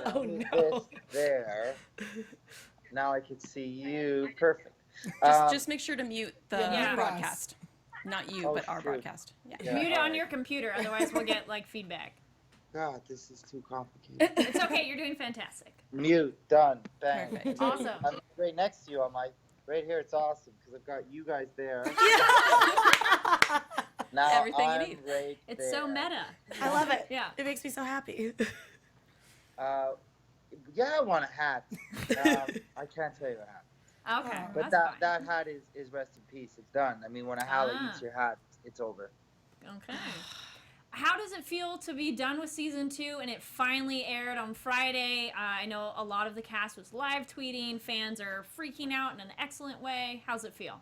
Oh Move no. this there. Now I can see you. Perfect. Just make sure to mute the Yeah. broadcast. Not you, Oh, but our shoot. broadcast. Yeah. Yeah, Mute it on alright. your computer, otherwise we'll get like feedback. God, this is too complicated. It's okay, you're doing fantastic. Mute, done, bang. Perfect. Awesome. I'm right next to you. I'm like, right here. It's awesome because I've got you guys there. Now Everything you I'm need. right It's there. so meta. I love it. Yeah. It makes me so happy. Yeah, I want a hat. I can't tell you a hat. Okay. But that's fine. that hat is rest in peace. It's done. I mean, when a Hala eats your hat, it's over. Okay. How does it feel to be done with season 2 and it finally aired on Friday? I know a lot of the cast was live tweeting. Fans are freaking out in an excellent way. How's it feel?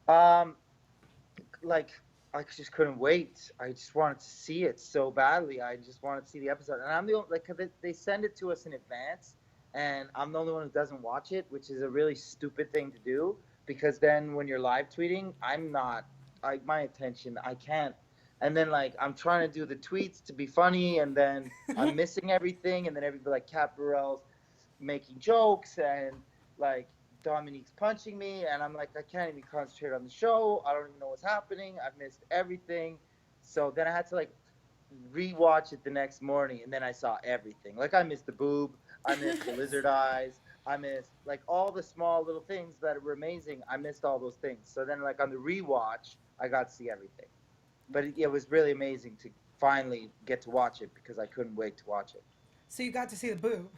Like, I just couldn't wait. I just wanted to see it so badly. I just wanted to see the episode. And I'm the only, like, 'cause they send it to us in advance, and I'm the only one who doesn't watch it, which is a really stupid thing to do, because then when you're live tweeting, my attention, I can't. And then, like, I'm trying to do the tweets to be funny, and then I'm missing everything, and then everybody, like, Cat Burrell's making jokes, and, like, Dominique's punching me, and I'm like, I can't even concentrate on the show. I don't even know what's happening. I've missed everything. So then I had to, like, rewatch it the next morning, and then I saw everything. Like, I missed the boob. I missed the lizard eyes. I missed, like, all the small little things that were amazing. I missed all those things. So then, like, on the rewatch, I got to see everything. But it was really amazing to finally get to watch it because I couldn't wait to watch it. So you got to see the boob.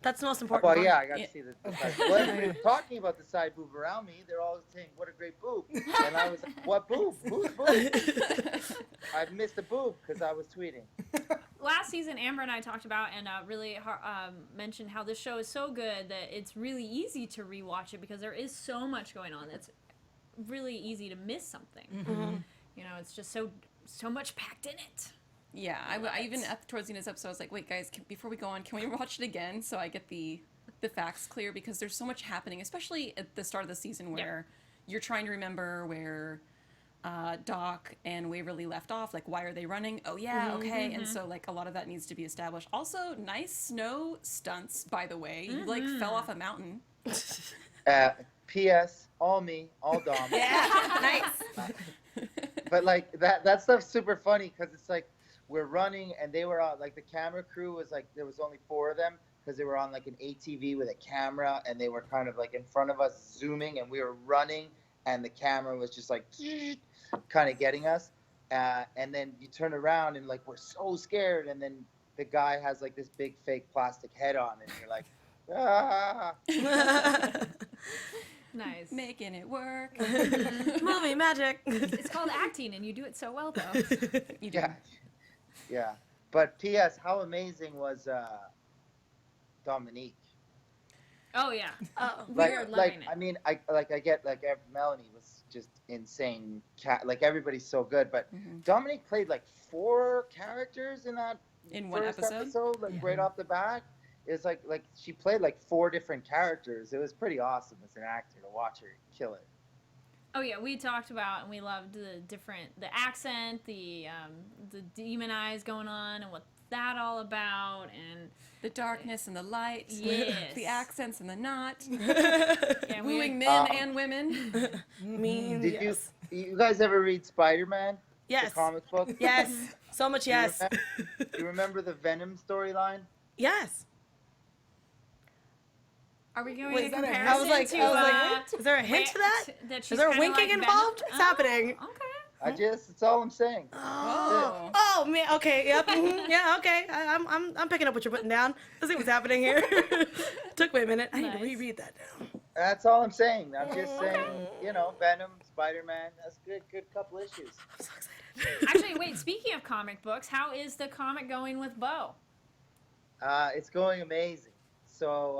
That's the most important Well, part. yeah, I got to see the side. Well, everybody was talking about the side boob around me. They're all saying, what a great boob. And I was like, what boob? Whose boob? I missed a boob because I was tweeting. Last season, Amber and I talked about and really mentioned how this show is so good that it's really easy to rewatch it because there is so much going on. It's really easy to miss something. Mm-hmm. You know, it's just so much packed in it. Yeah, I even towards the end of this episode, I was like, wait, guys, before we go on, can we watch it again so I get the facts clear? Because there's so much happening, especially at the start of the season where you're trying to remember where Doc and Waverly left off. Like, why are they running? Oh, yeah, okay. And so, like, a lot of that needs to be established. Also, nice snow stunts, by the way. You, like, fell off a mountain. P.S. All me, all Dom. Yeah, nice. But, like, that stuff's super funny because it's like, we're running, and they were on, like, the camera crew was, like, there was only 4 of them because they were on, like, an ATV with a camera, and they were kind of, like, in front of us zooming, and we were running, and the camera was just, like, kind of getting us. And then you turn around, and, like, we're so scared, and then the guy has, like, this big fake plastic head on, and you're like, ah. Nice. Making it work. Movie magic. It's called acting, and you do it so well, though. You do. Yeah. But P.S., how amazing was Dominique? Oh, yeah. Like, We're loving like it. I mean, I get, like, Melanie was just insane. Like, everybody's so good. But Dominique played, like, 4 characters in that In one first episode? like, right off the bat. It was like she played, like, 4 different characters. It was pretty awesome as an actor to watch her kill it. Oh yeah, we talked about and we loved the accent, the demon eyes going on, and what that all about, and The darkness and the light. Yes. The accents and the not. yeah, Wooing men and women. Mean. Did you guys ever read Spider-Man? Yes. The comic book? Yes. So much yes. Do you remember the Venom storyline? Yes. Are we going Wait, to is that a comparison hint? I was like, to, is there a hint to that? That she's Is there kinda winking like involved? Venom? It's happening. Okay. That's all I'm saying. Oh. Oh man. Okay. Yep. Yeah. Okay. I'm picking up what you're putting down. Let's see what's happening here. Took me a minute. I need to Nice. reread that now. That's all I'm saying. I'm just saying, Venom, Spider-Man, that's a good couple issues. I'm so excited. Actually, wait. Speaking of comic books, how is the comic going with Bo? It's going amazing. So,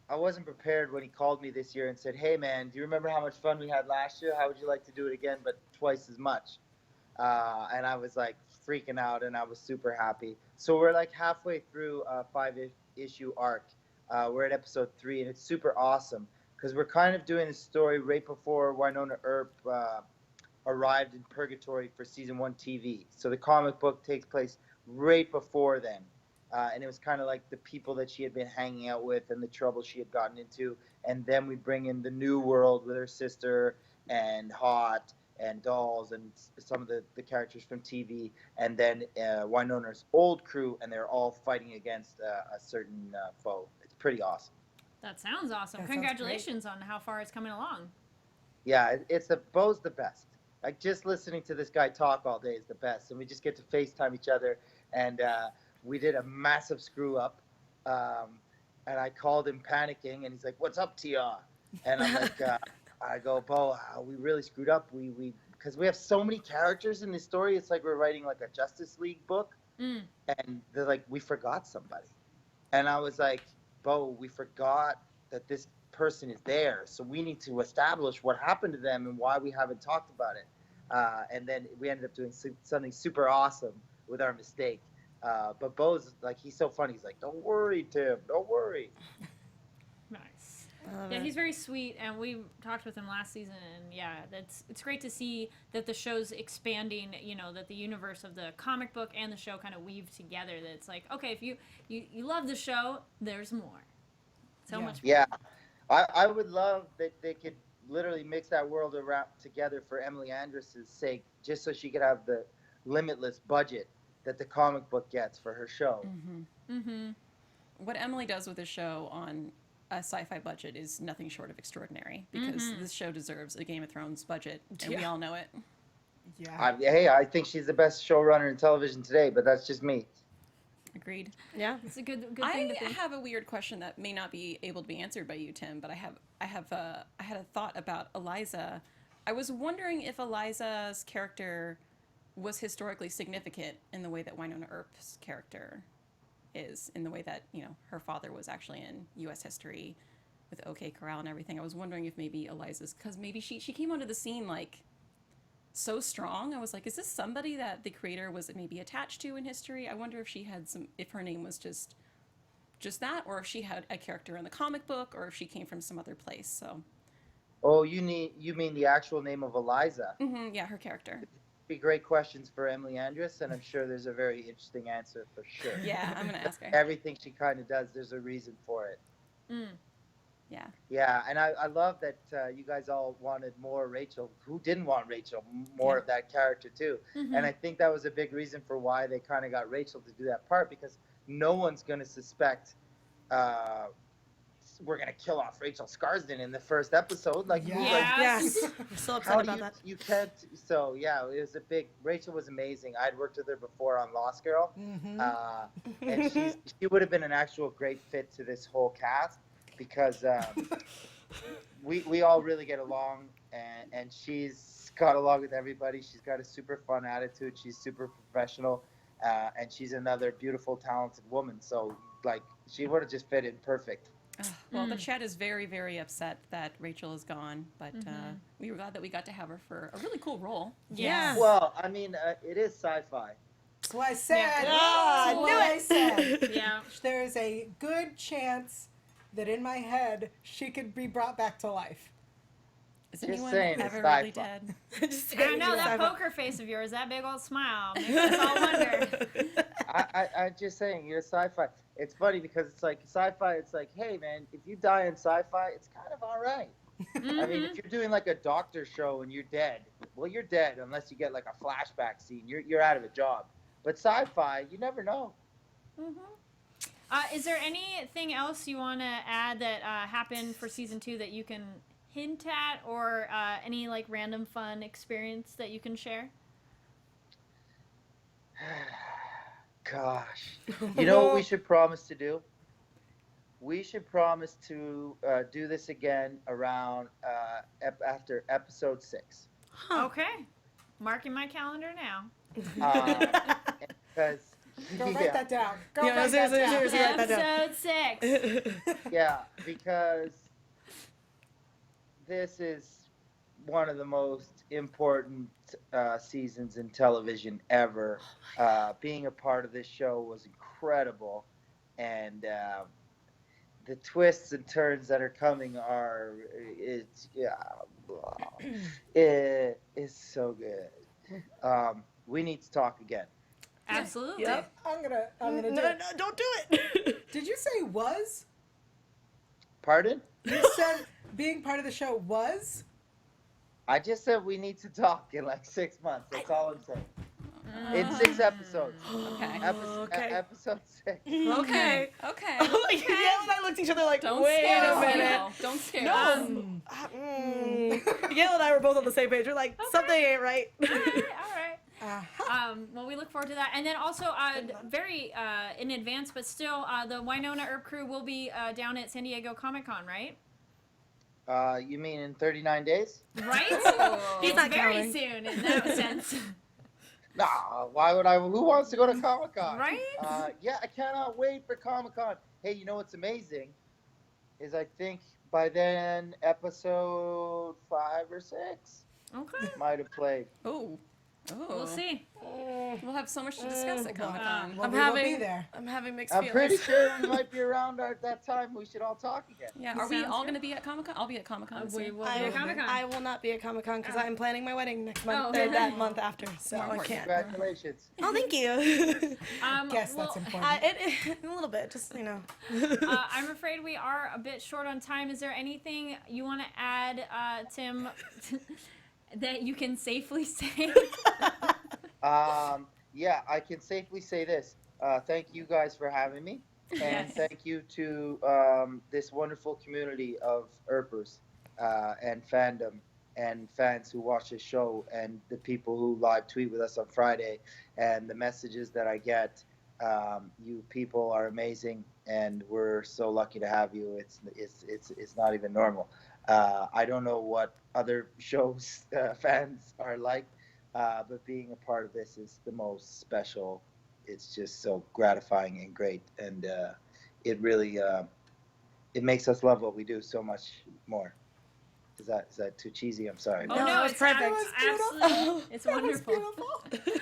I wasn't prepared when he called me this year and said, hey man, do you remember how much fun we had last year? How would you like to do it again, but twice as much? And I was like freaking out and I was super happy. So we're like halfway through a 5-issue arc. We're at episode 3 and it's super awesome because we're kind of doing the story right before Wynonna Earp arrived in Purgatory for season 1 TV. So the comic book takes place right before then. and it was kind of like the people that she had been hanging out with and the trouble she had gotten into. And then we bring in the new world with her sister and Hot and Dolls and some of the characters from TV, and then Wynona's old crew, and they're all fighting against a certain foe. It's pretty awesome. That sounds awesome. That sounds Congratulations on how far it's coming along. Yeah, Bo's the best. Like, just listening to this guy talk all day is the best, and we just get to FaceTime each other. And we did a massive screw up, and I called him panicking, and he's like, "What's up, TR?" And I'm like, I go, "Bo, we really screwed up. Because we have so many characters in this story. It's like we're writing like a Justice League book, and they're like, we forgot somebody." And I was like, "Bo, we forgot that this person is there, so we need to establish what happened to them and why we haven't talked about it." And then we ended up doing something super awesome with our mistake. But Bo's like, he's so funny. He's like, "Don't worry, Tim. Don't worry." Nice. Yeah, he's very sweet, and we talked with him last season, and yeah, it's great to see that the show's expanding, you know, that the universe of the comic book and the show kind of weave together, that it's like, okay, if you love the show, there's more. So much more. Yeah. I would love that they could literally mix that world around together for Emily Andress' sake, just so she could have the limitless budget that the comic book gets for her show. What Emily does with the show on a sci-fi budget is nothing short of extraordinary, because this show deserves a Game of Thrones budget, and we all know it. Yeah. I think she's the best showrunner in television today, but that's just me. Agreed. Yeah. It's a good thing I to think. have a weird question that may not be able to be answered by you, Tim, but I had a thought about Eliza. I was wondering if Eliza's character was historically significant in the way that Wynonna Earp's character is, in the way that, you know, her father was actually in U.S. history with OK Corral and everything. I was wondering if maybe Eliza's, because maybe she came onto the scene like so strong. I was like, is this somebody that the creator was maybe attached to in history? I wonder if she had if her name was just that, or if she had a character in the comic book, or if she came from some other place. So. Oh, you mean the actual name of Eliza? Yeah, her character. Be great questions for Emily Andress, and I'm sure there's a very interesting answer for sure. Yeah, I'm gonna ask her. Everything she kind of does, there's a reason for it. Yeah. Yeah, and I love that you guys all wanted more Rachel. Who didn't want Rachel? More of that character too. And I think that was a big reason for why they kind of got Rachel to do that part, because no one's going to suspect we're going to kill off Rachel Scarsden in the first episode. Like, Yes. I'm so upset about that. You can't. So yeah, it was a big. Rachel was amazing. I'd worked with her before on Lost Girl, and she would have been an actual great fit to this whole cast, because we all really get along, and she's got along with everybody. She's got a super fun attitude. She's super professional, and she's another beautiful, talented woman. So like, she would have just fit in perfect. Well, the chat is very, very upset that Rachel is gone, but we were glad that we got to have her for a really cool role. Yeah. Well, I mean, it is sci-fi. That's what I said. Yeah. I knew I said. Yeah. There is a good chance that in my head she could be brought back to life. Is Just anyone saying, ever it's really sci-fi. dead? I know that poker face of yours, that big old smile, makes us all wonder. I'm just saying, you're sci-fi. It's funny because it's like sci-fi. It's like, hey man, if you die in sci-fi, it's kind of all right. I mean, if you're doing like a doctor show and you're dead, well, you're dead unless you get like a flashback scene. You're out of a job. But sci-fi, you never know. Is there anything else you want to add that happened for season 2 that you can hint at, or any like random fun experience that you can share? Gosh, you know what we should promise to do? We should promise to do this again around after episode 6. Okay, marking my calendar now. Because Go write that down. Go Yeah, write that down. seriously, write that down. Episode 6. yeah, because this is one of the most important seasons in television ever. Being a part of this show was incredible, and the twists and turns that are coming it is so good. We need to talk again. Absolutely. Yep. I'm gonna do No, it. no, don't do it. Did you say was? Pardon? You said being part of the show was? I just said we need to talk in like 6 months. That's all I'm saying. It's 6 episodies. Okay. Okay. Episode 6. Okay. Okay. Like, Yael and I looked at each other like, Don't wait scare a us, minute. Yael. Don't scare No. us. Yael and I were both on the same page. We're like, something ain't right. All right. Well, we look forward to that. And then also, very in advance, but still, the Wynonna Earp crew will be down at San Diego Comic-Con, right? You mean in 39 days? Right? He's It's not very counting. soon in that sense. Nah, why would I? Who wants to go to Comic-Con? Right? Yeah, I cannot wait for Comic-Con. Hey, you know what's amazing? Is I think by then episode 5 or 6 Okay. might have played. Oh. Oh. We'll see. We'll have so much to discuss at Comic-Con. Well, I'm we will be having, there. I'm having mixed I'm feelings. pretty sure we might be around at that time. We should all talk again. Yeah, are we Sounds all good. going to be at Comic-Con? I'll be at Comic-Con. We will be I, at Comic-Con. I will not be at Comic-Con because I'm planning my wedding next month, Oh. or that month after, so I can't. Congratulations. Oh, thank you. Guess well, that's important. A little bit, just, you know. I'm afraid we are a bit short on time. Is there anything you want to add, Tim, that you can safely say? Yeah, I can safely say this. Thank you guys for having me. And Yes. thank you to this wonderful community of Earpers and fandom and fans who watch the show and the people who live tweet with us on Friday and the messages that I get. You people are amazing and we're so lucky to have you. It's not even normal. I don't know what other shows fans are like, but being a part of this is the most special. It's just so gratifying and great, and it really it makes us love what we do so much more. Is that too cheesy? I'm sorry. Oh, No, no, it's it's perfect. Absolutely, it's wonderful.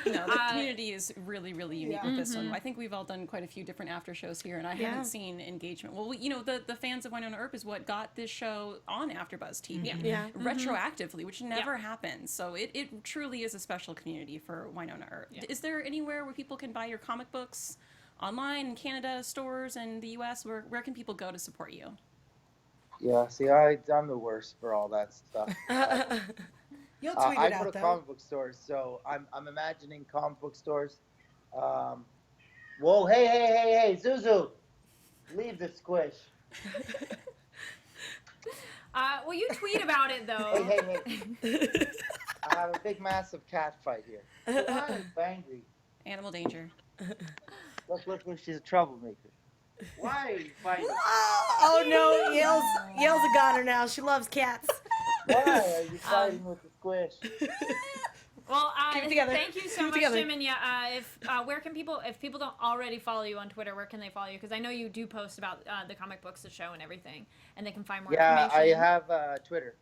No, the community is really, really unique Yeah. with this one. I think we've all done quite a few different after shows here, and I Yeah. haven't seen engagement. Well, the fans of Wynonna Earp is what got this show on AfterBuzz TV Yeah. retroactively, which never happens. So it truly is a special community for Wynonna Earp. Yeah. Is there anywhere where people can buy your comic books online in Canada, stores, and the U.S.? Where can people go to support you? Yeah, see, I'm the worst for all that stuff. You'll tweet I it go out, to though. comic book stores, so I'm imagining comic book stores. Whoa, hey, Zuzu, leave the squish. Well, you tweet about it though. Hey. I have a big, massive cat fight here. Why are you angry? Animal danger. Look, she's a troublemaker. Why are you fighting? Oh no, Yael's a goner now. She loves cats. Why are you fighting with the squish? Well, Keep it together. thank you so Keep it much, together. Tim. And yeah, if people don't already follow you on Twitter, where can they follow you? Because I know you do post about the comic books, the show, and everything, and they can find more Yeah, I information. have Twitter.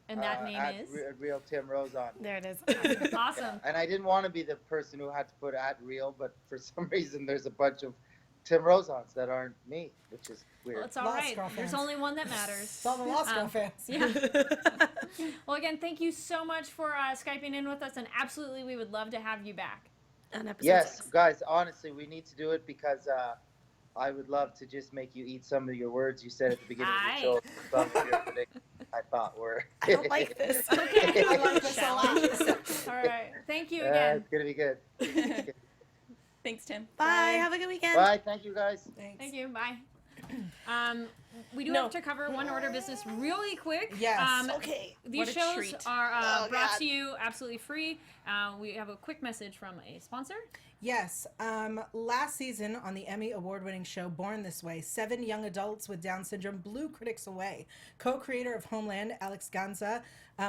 And that name at is Real Tim Rozon. There it is. awesome. And I didn't want to be the person who had to put at Real, but for some reason there's a bunch of Tim Rozons that aren't me, which is weird. Well, it's all Lost right. Girl There's fans. only one that matters. It's all the Lost Girl fans. Yeah. Well, again, thank you so much for Skyping in with us, and absolutely, we would love to have you back. On episode Yes, 6. guys, honestly, we need to do it because I would love to just make you eat some of your words you said at the beginning of the show. Some of your predictions I thought were. I don't like this. Okay. I like this a lot. All right. Thank you again. It's gonna be good. Thanks, Tim. Bye. Have a good weekend. Bye. Thank you, guys. Thanks. Thank you. Bye. We do No. have to cover one order of business really quick. Yes. Okay. These What a shows treat. are Oh, brought God. to you absolutely free. We have a quick message from a sponsor. Yes. Last season on the Emmy award-winning show Born This Way, 7 young adults with Down syndrome blew critics away. Co-creator of Homeland, Alex Ganza,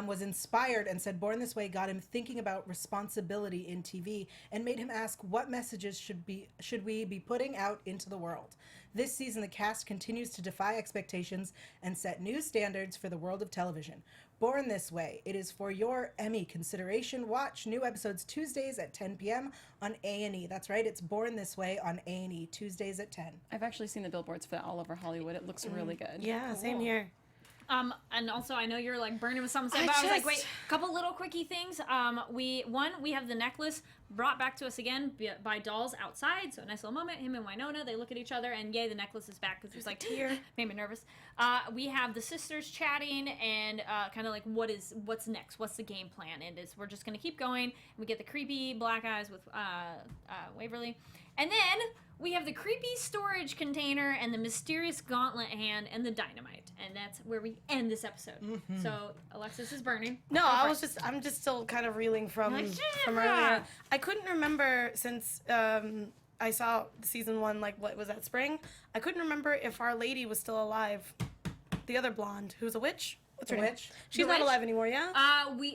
was inspired and said Born This Way got him thinking about responsibility in TV and made him ask what messages should we be putting out into the world. This season, the cast continues to defy expectations and set new standards for the world of television. Born This Way. It is for your Emmy consideration. Watch new episodes Tuesdays at 10 p.m. on A&E. That's right, it's Born This Way on A&E, Tuesdays at 10. I've actually seen the billboards for that all over Hollywood. It looks really good. Yeah, same here. And also, I know you're like burning with something, but I was like, wait, a couple little quickie things. We have the necklace brought back to us again by dolls outside. So a nice little moment. Him and Wynonna, they look at each other, and yay, the necklace is back because it's like tear. Made me nervous. We have the sisters chatting and kind of like what's next? What's the game plan? And we're just gonna keep going. And we get the creepy black eyes with Waverly, and then we have the creepy storage container and the mysterious gauntlet hand and the dynamite, and that's where we end this episode. So Alexis is burning. No, I'm just still kind of reeling from earlier. I couldn't remember since I saw season 1, like what was that, spring? I couldn't remember if Our Lady was still alive. The other blonde, who's a witch. What's her name? She's not alive anymore, yeah?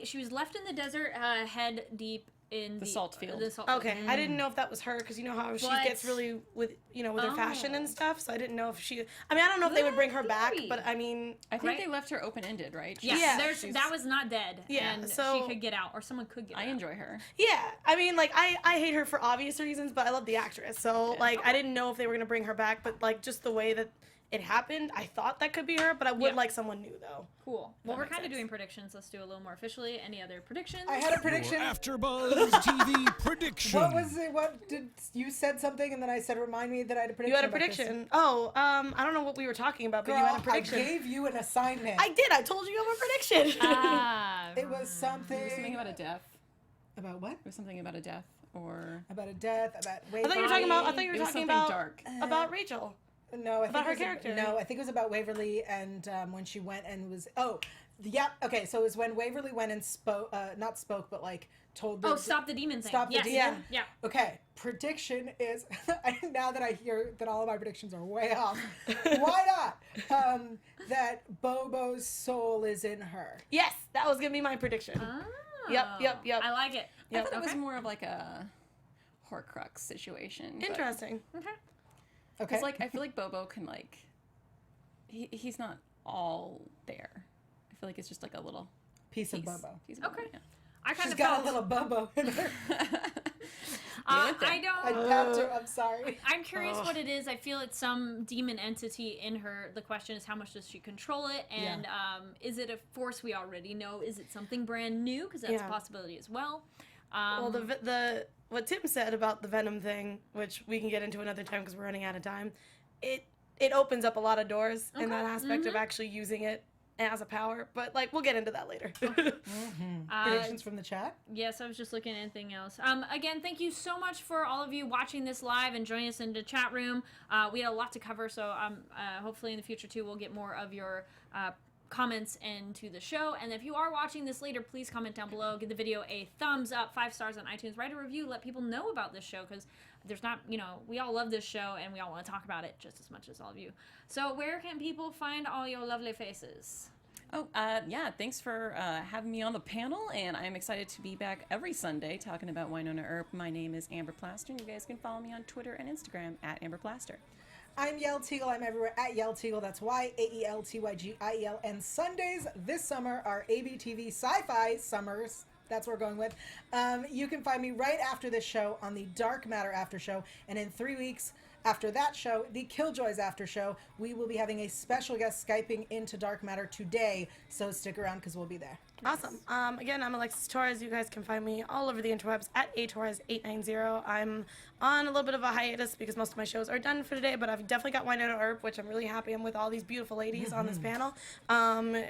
She was left in the desert, head deep in the salt field. Okay, I didn't know if that was her, because you know how she gets really with her fashion and stuff. So I didn't know if she. I mean, I don't know if they would bring her back, but I mean, I think they left her open-ended, right? Yeah, that was not dead. Yeah, and so she could get out, or someone could get out. I enjoy her. Yeah, I mean, like I hate her for obvious reasons, but I love the actress. So like, I didn't know if they were gonna bring her back, but like just the way that it happened, I thought that could be her, but I would like someone new though. Cool. Well, we're kind of doing predictions. Let's do a little more officially. Any other predictions? I had a prediction. AfterBuzz TV prediction. What was it? What did you said something and then I said remind me that I had a prediction? You had a prediction. Oh, I don't know what we were talking about, but Girl, you had a prediction. I gave you an assignment. I did. I told you you have a prediction. It was something. It was something about a death. About what? It was something about a death or about a death. About I thought you were talking about. I thought you were It was talking something about dark. about Rachel. No, I think about her it was character. No, I think it was about Waverly and when she went and was okay. So it was when Waverly went and spoke, not spoke, but like told the stop the demon thing. Stop the demon. Yeah. Okay, prediction is now that I hear that all of my predictions are way off. Why not? That Bobo's soul is in her. Yes, that was gonna be my prediction. Oh. Yep. I like it. I thought it was more of like a Horcrux situation. Interesting. Okay. Okay. It's like I feel like Bobo can like he's not all there. I feel like it's just like a little piece of Bobo. Piece of Bobo, Okay. yeah. I kind She's of got a little Bobo in her. I tapped her. I'm sorry. I'm curious what it is. I feel it's some demon entity in her. The question is, how much does she control it? And is it a force we already know? Is it something brand new? Because that's a possibility as well. Well, the what Tim said about the Venom thing, which we can get into another time because we're running out of time, it opens up a lot of doors in that aspect of actually using it as a power. But like, we'll get into that later. Predictions from the chat? Yes, I was just looking at anything else. Again, thank you so much for all of you watching this live and joining us in the chat room. We had a lot to cover, so hopefully in the future too we'll get more of your comments into the show. And if you are watching this later, please comment down below, give the video a thumbs up, 5 stars on iTunes, write a review, let people know about this show, because there's not, we all love this show and we all want to talk about it just as much as all of you. So where can people find all your lovely faces? Yeah, thanks for having me on the panel, and I'm excited to be back every Sunday talking about Wynonna Earp. My name is Amber Plaster, and you guys can follow me on Twitter and Instagram at Amber Plaster. I'm Yael Tygiel. I'm everywhere at Yael Tygiel. That's YAELTYGIEL. And Sundays this summer are ABTV SyFy Summers. That's what we're going with. You can find me right after this show on the Dark Matter After Show. And in 3 weeks after that show, the Killjoys After Show, we will be having a special guest Skyping into Dark Matter today. So stick around because we'll be there. Awesome. Again, I'm Alexis Torres. You guys can find me all over the interwebs at atorres890. I'm on a little bit of a hiatus because most of my shows are done for today, but I've definitely got Wynonna Earp, which I'm really happy I'm with all these beautiful ladies on this panel.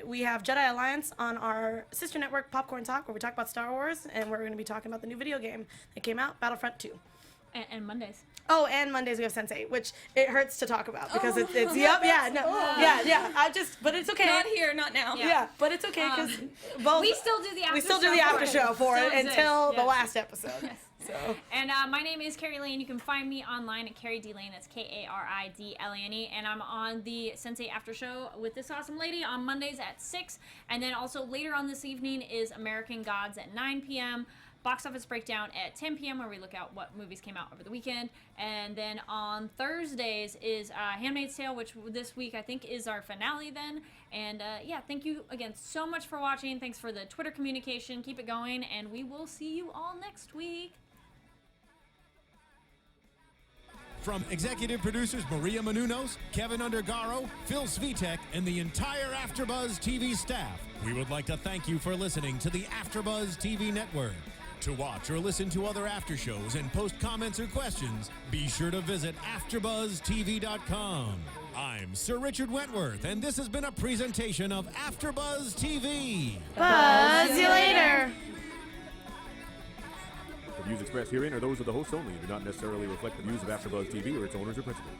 We have Jedi Alliance on our sister network, Popcorn Talk, where we talk about Star Wars, and we're going to be talking about the new video game that came out, Battlefront 2. And Mondays. Oh, and Mondays we have Sense8, which it hurts to talk about because but it's okay. Not here, not now. Yeah, but it's okay because both we still do the after show for it until the last episode. Yes. So. And my name is Kari Lane. You can find me online at Kari D Lane. That's KARIDLANE. And I'm on the Sense8 After Show with this awesome lady on Mondays at 6. And then also later on this evening is American Gods at 9 p.m. Box office breakdown at 10 p.m. where we look at what movies came out over the weekend. And then on Thursdays is Handmaid's Tale, which this week I think is our finale then. And yeah, thank you again so much for watching. Thanks for the Twitter communication. Keep it going, and we will see you all next week. From executive producers Maria Menounos, Kevin Undergaro, Phil Svitek, and the entire AfterBuzz TV staff, we would like to thank you for listening to the AfterBuzz TV network. To watch or listen to other after shows and post comments or questions, be sure to visit AfterBuzzTV.com. I'm Sir Richard Wentworth, and this has been a presentation of AfterBuzz TV. Buzz you later. The views expressed herein are those of the hosts only and do not necessarily reflect the views of AfterBuzz TV or its owners or principals.